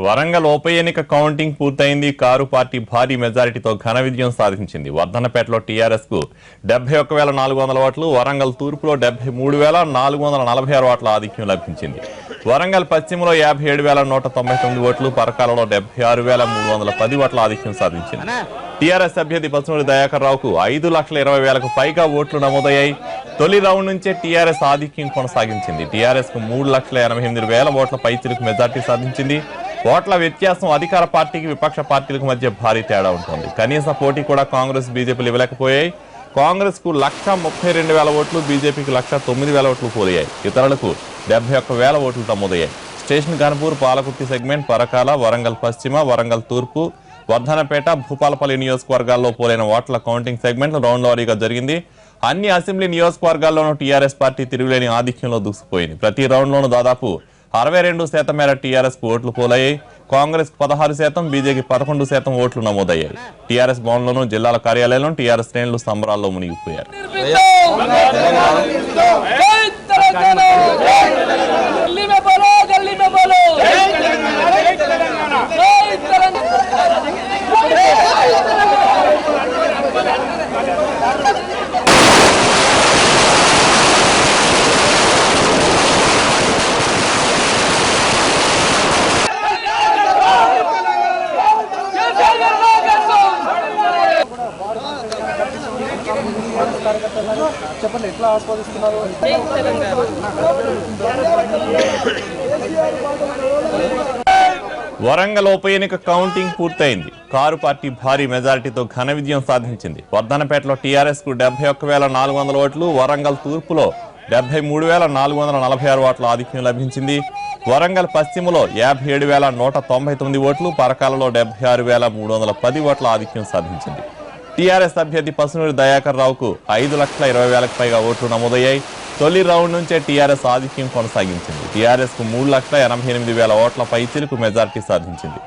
వరంగల్ ఉప ఎన్నిక కౌంటింగ్ పూర్తయింది. కారు పార్టీ భారీ మెజారిటీతో ఘన విజయం సాధించింది. వర్ధన్నపేటలో టీఆర్ఎస్ కు 71,400 ఓట్లు, వరంగల్ తూర్పులో 73,446 ఓట్ల ఆధిక్యం లభించింది. వరంగల్ పశ్చిమలో 57,199 ఓట్లు, పరకాలలో 76,310 ఓట్ల ఆధిక్యం సాధించింది. టీఆర్ఎస్ అభ్యర్థి పసునూరి దయాకర్ రావుకు 5,20,000కు పైగా ఓట్లు నమోదయ్యాయి. తొలి రౌండ్ నుంచే టీఆర్ఎస్ ఆధిక్యం కొనసాగించింది. టీఆర్ఎస్ కు 3,88,000 ఓట్ల పైచిలకు మెజార్టీ సాధించింది. ఓట్ల వ్యత్యాసం అధికార పార్టీకి విపక్ష పార్టీలకు మధ్య భారీ తేడా ఉంటుంది. కనీస పోటీ కూడా కాంగ్రెస్ బీజేపీలు ఇవ్వలేకపోయాయి. కాంగ్రెస్ కు 1,32,000 ఓట్లు, బీజేపీకి 1,09,000 ఓట్లు పోలయ్యాయి. ఇతరులకు 71,000 ఓట్లు నమోదయ్యాయి. స్టేషన్ గన్పూర్, పాలకుర్తి సెగ్మెంట్, పరకాల, వరంగల్ పశ్చిమ, వరంగల్ తూర్పు, వర్ధనపేట, భూపాలపల్లి నియోజకవర్గాల్లో పోలైన ఓట్ల కౌంటింగ్ సెగ్మెంట్ రౌండ్ వారీగా జరిగింది. అన్ని అసెంబ్లీ నియోజకవర్గాల్లోనూ టీఆర్ఎస్ పార్టీ తిరుగులేని ఆధిక్యంలో దూసుకుపోయింది. ప్రతి రౌండ్లోనూ దాదాపు 62% మేర టీఆర్ఎస్ కు ఓట్లు పోలయ్యాయి. కాంగ్రెస్ కు 16%, బీజేపీ 11% ఓట్లు నమోదయ్యాయి. టీఆర్ఎస్ భవన్లోనూ, జిల్లాల కార్యాలయంలో టీఆర్ఎస్ శ్రేణులు సంబరాల్లో మునిగిపోయారు. చెప్పండి, ఎట్లా ఆస్వాదిస్తున్నారు? వరంగల్ ఉప ఎన్నిక కౌంటింగ్ పూర్తయింది. కారు పార్టీ భారీ మెజారిటీతో ఘన విజయం సాధించింది. వర్ధనపేటలో టీఆర్ఎస్ కు 71,400 ఓట్లు, వరంగల్ తూర్పులో 73,446 ఓట్ల ఆధిక్యం లభించింది. వరంగల్ పశ్చిమలో 57,199 ఓట్లు, పరకాలలో 76,310 ఓట్ల ఆధిక్యం సాధించింది. టీఆర్ఎస్ అభ్యర్థి పసునూరి దయాకర్ రావుకు 5,20,000కు పైగా ఓట్లు నమోదయ్యాయి. తొలి రౌండ్ నుంచే టీఆర్ఎస్ ఆధిక్యం కొనసాగించింది. టీఆర్ఎస్ కు 3,88,000 ఓట్ల పైచిలకు మెజార్టీ సాధించింది.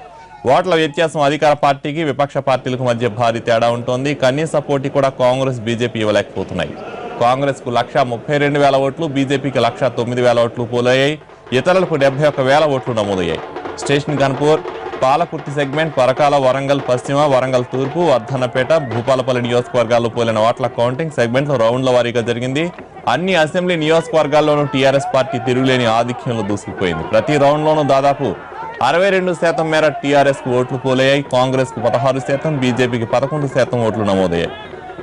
ఓట్ల వ్యత్యాసం అధికార పార్టీకి విపక్ష పార్టీలకు మధ్య భారీ తేడా ఉంటుంది. కనీస పోటీ కూడా కాంగ్రెస్ బీజేపీ ఇవ్వలేకపోతున్నాయి. కాంగ్రెస్ కు 1,32,000 ఓట్లు, బీజేపీకి 1,09,000 ఓట్లు పోలయ్యాయి. ఇతరులకు 71,000 ఓట్లు నమోదయ్యాయి. స్టేషన్ గన్పూర్, పాలకుర్తి సెగ్మెంట్, పరకాల, వరంగల్ పశ్చిమ, వరంగల్ తూర్పు, వర్ధన్నపేట, భూపాలపల్లి నియోజకవర్గాల్లో పోలిన ఓట్ల కౌంటింగ్ సెగ్మెంట్ రౌండ్ల వారీగా జరిగింది. అన్ని అసెంబ్లీ నియోజకవర్గాల్లోనూ టీఆర్ఎస్ పార్టీ తిరుగులేని ఆధిక్యంలో దూసుకుపోయింది. ప్రతి రౌండ్లోనూ దాదాపు 62% మేర టీఆర్ఎస్ కు ఓట్లు పోలయ్యాయి. కాంగ్రెస్ కు 16%, బీజేపీకి 11% ఓట్లు నమోదయ్యాయి.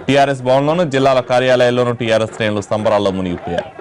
టీఆర్ఎస్ భవన్లోనూ, జిల్లాల కార్యాలయాల్లోనూ టీఆర్ఎస్ శ్రేణులు సంబరాల్లో మునిగిపోయారు.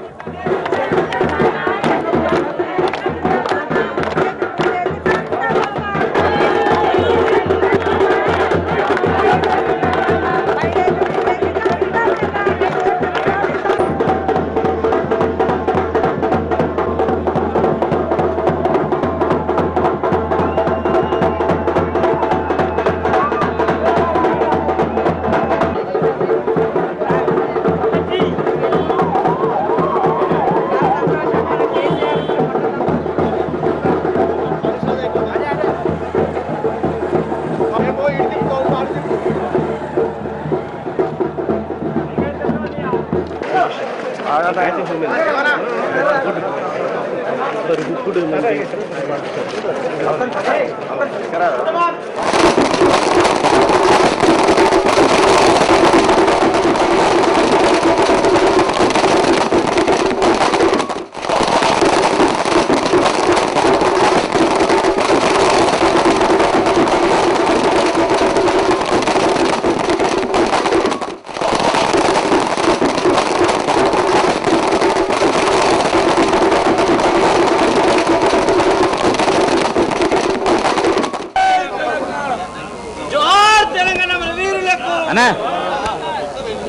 అన్నా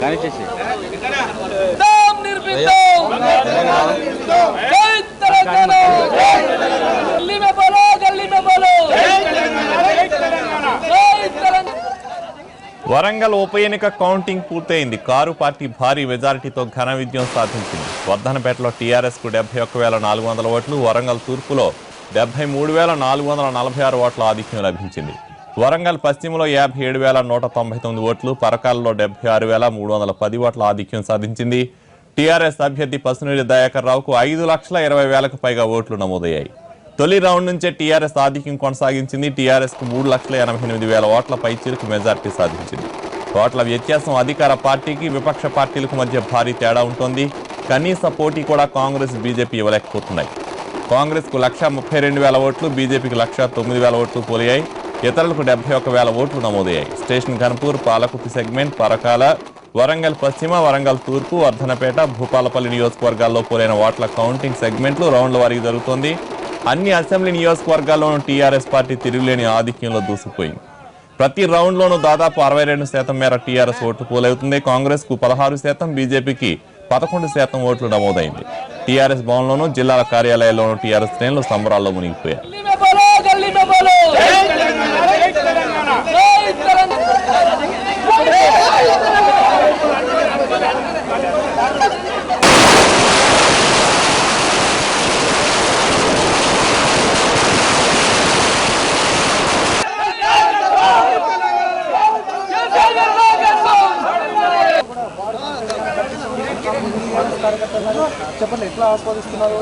కానీ చేసి వరంగల్ ఉప ఎన్నిక కౌంటింగ్ పూర్తయింది. కారు పార్టీ భారీ మెజారిటీతో ఘన విజయం సాధించింది. వర్ధనపేటలో టీఆర్ఎస్ కు 71,400 ఓట్లు, వరంగల్ తూర్పులో 73,446 ఓట్ల ఆధిక్యం లభించింది. వరంగల్ పశ్చిమలో 57,199 ఓట్లు, పరకాలలో 76,310 ఓట్ల ఆధిక్యం సాధించింది. టీఆర్ఎస్ అభ్యర్థి పసునూరి దయాకర్ రావుకు 5,20,000కు పైగా ఓట్లు నమోదయ్యాయి. తొలి రౌండ్ నుంచే టీఆర్ఎస్ ఆధిక్యం కొనసాగించింది. టీఆర్ఎస్ కు 3,88,000 ఓట్ల పైచిలుకు మెజార్టీ సాధించింది. ఓట్ల వ్యత్యాసం అధికార పార్టీకి విపక్ష పార్టీలకు మధ్య భారీ తేడా ఉంటుంది. కనీస పోటీ కూడా కాంగ్రెస్ బీజేపీ ఇవ్వలేకపోతున్నాయి. కాంగ్రెస్ కు 1,32,000 ఓట్లు, బీజేపీకి 1,09,000 ఓట్లు పోలయ్యాయి. ఇతరులకు 71,000 ఓట్లు నమోదయ్యాయి. స్టేషన్ ఘన్పూర్, పాలకుర్తి సెగ్మెంట్, పరకాల, వరంగల్ పశ్చిమ, వరంగల్ తూర్పు, వర్ధనపేట, భూపాలపల్లి నియోజకవర్గాల్లో పోలైన ఓట్ల కౌంటింగ్ సెగ్మెంట్లు రౌండ్ల వారీగా జరుగుతోంది. అన్ని అసెంబ్లీ నియోజకవర్గాల్లోనూ టీఆర్ఎస్ పార్టీ తిరుగులేని ఆధిక్యంలో దూసుకుపోయింది. ప్రతి రౌండ్లోనూ దాదాపు 62% మేర టీఆర్ఎస్ ఓట్లు పోలవుతుంది. కాంగ్రెస్ కు 16%, బీజేపీకి 11% ఓట్లు నమోదైంది. టీఆర్ఎస్ భవన్లోనూ జిల్లాల కార్యాలయాల్లోనూ టీఆర్ఎస్ శ్రేణులు సంబరాల్లో మునిగిపోయారు. చెప్పండి ఎట్లా ఆస్వాదిస్తున్నారు?